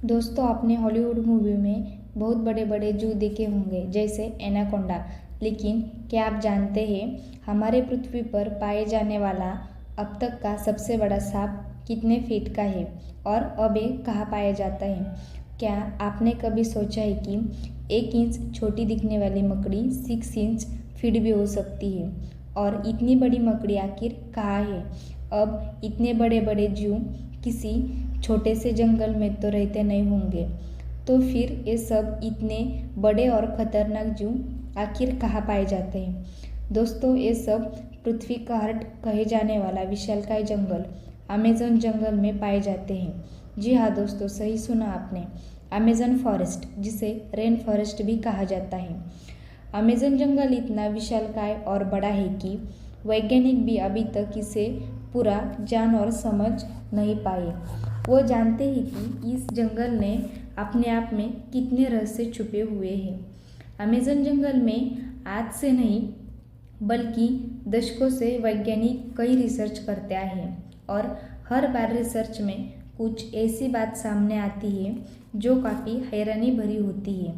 दोस्तों, आपने Hollywood movie में बहुत बड़े बड़े जू देखे होंगे, जैसे एनाकोंडा। लेकिन क्या आप जानते हैं हमारे पृथ्वी पर पाए जाने वाला अब तक का सबसे बड़ा सांप कितने फीट का है और अब ये कहाँ पाया जाता है? क्या आपने कभी सोचा है कि 1 इंच छोटी दिखने वाली मकड़ी 6 इंच फीट भी हो सकती है? और इतनी बड़ी मकड़ी आखिर कहाँ है? अब इतने बड़े बड़े जू किसी छोटे से जंगल में तो रहते नहीं होंगे, तो फिर ये सब इतने बड़े और खतरनाक जू आखिर कहाँ पाए जाते हैं? दोस्तों, ये सब पृथ्वी का हार्ट कहे जाने वाला विशालकाय जंगल अमेज़न जंगल में पाए जाते हैं। जी हाँ दोस्तों, सही सुना आपने। अमेज़न फॉरेस्ट, जिसे रेन फॉरेस्ट भी कहा जाता है। अमेज़न जंगल इतना विशालकाय और बड़ा है कि वैज्ञानिक भी अभी तक इसे पूरा जान और समझ नहीं पाए। वो जानते हैं कि इस जंगल ने अपने आप में कितने रहस्य छुपे हुए हैं। अमेज़न जंगल में आज से नहीं बल्कि दशकों से वैज्ञानिक कई रिसर्च करते आए हैं और हर बार रिसर्च में कुछ ऐसी बात सामने आती है जो काफ़ी हैरानी भरी होती है।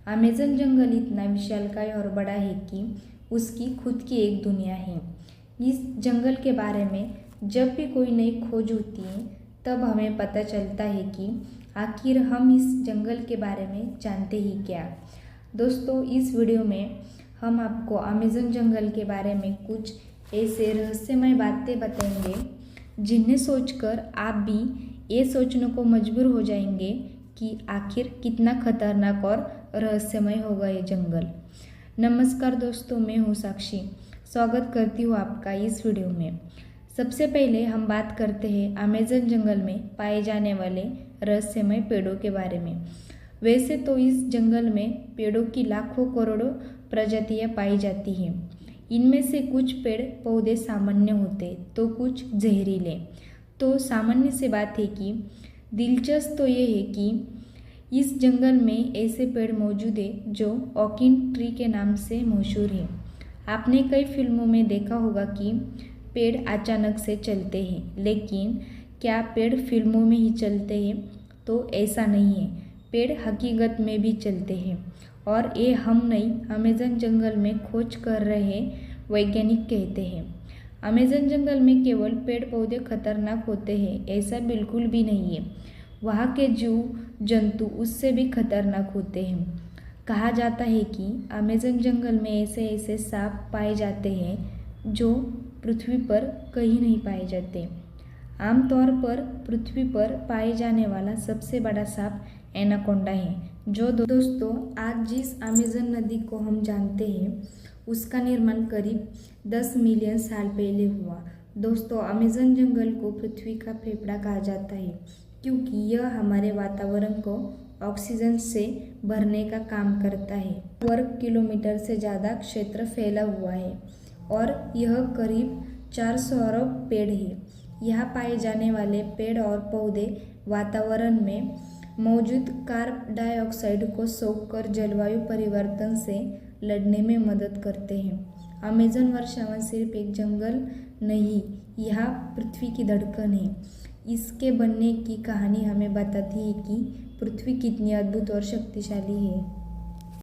अमेज़न जंगल इतना विशालकाय और बड़ा है कि उसकी खुद की एक दुनिया है। इस जंगल के बारे में जब भी कोई नई खोज होती है तब हमें पता चलता है कि आखिर हम इस जंगल के बारे में जानते ही क्या। दोस्तों, इस वीडियो में हम आपको अमेज़न जंगल के बारे में कुछ ऐसे रहस्यमय बातें बताएंगे जिन्हें सोचकर आप भी ये सोचने को मजबूर हो जाएंगे कि आखिर कितना खतरनाक और रहस्यमय होगा ये जंगल। नमस्कार दोस्तों, मैं हूँ साक्षी। स्वागत करती हूँ आपका इस वीडियो में। सबसे पहले हम बात करते हैं अमेज़न जंगल में पाए जाने वाले रहस्यमय पेड़ों के बारे में। वैसे तो इस जंगल में पेड़ों की लाखों करोड़ों प्रजातियां पाई जाती हैं। इनमें से कुछ पेड़ पौधे सामान्य होते तो कुछ जहरीले। तो सामान्य सी बात है कि दिलचस्प तो ये है कि इस जंगल में ऐसे पेड़ मौजूद है जो ओकिन ट्री के नाम से मशहूर है। आपने कई फिल्मों में देखा होगा कि पेड़ अचानक से चलते हैं, लेकिन क्या पेड़ फिल्मों में ही चलते हैं? तो ऐसा नहीं है। पेड़ हकीकत में भी चलते हैं और ये हम नई अमेज़न जंगल में खोज कर रहे वैज्ञानिक कहते हैं। अमेज़न जंगल में केवल पेड़ पौधे खतरनाक होते हैं ऐसा बिल्कुल भी नहीं है। वहाँ के जीव जंतु उससे भी खतरनाक होते हैं। कहा जाता है कि अमेज़न जंगल में ऐसे ऐसे सांप पाए जाते हैं जो पृथ्वी पर कहीं नहीं पाए जाते। आमतौर पर पृथ्वी पर पाए जाने वाला सबसे बड़ा सांप एनाकोंडा है, जो दोस्तों आज जिस अमेज़न नदी को हम जानते हैं उसका निर्माण करीब 10 मिलियन साल पहले हुआ। दोस्तों, अमेज़न जंगल को पृथ्वी का फेफड़ा कहा जाता है क्योंकि यह हमारे वातावरण को ऑक्सीजन से भरने का काम करता है। वर्ग किलोमीटर से ज़्यादा क्षेत्र फैला हुआ है और यह करीब 400 अरब पेड़ है। यहाँ पाए जाने वाले पेड़ और पौधे वातावरण में मौजूद कार्बन डाइऑक्साइड को सोख कर जलवायु परिवर्तन से लड़ने में मदद करते हैं। अमेज़न वर्षावन सिर्फ एक जंगल नहीं, यह पृथ्वी की धड़कन है। इसके बनने की कहानी हमें बताती है कि पृथ्वी कितनी अद्भुत और शक्तिशाली है।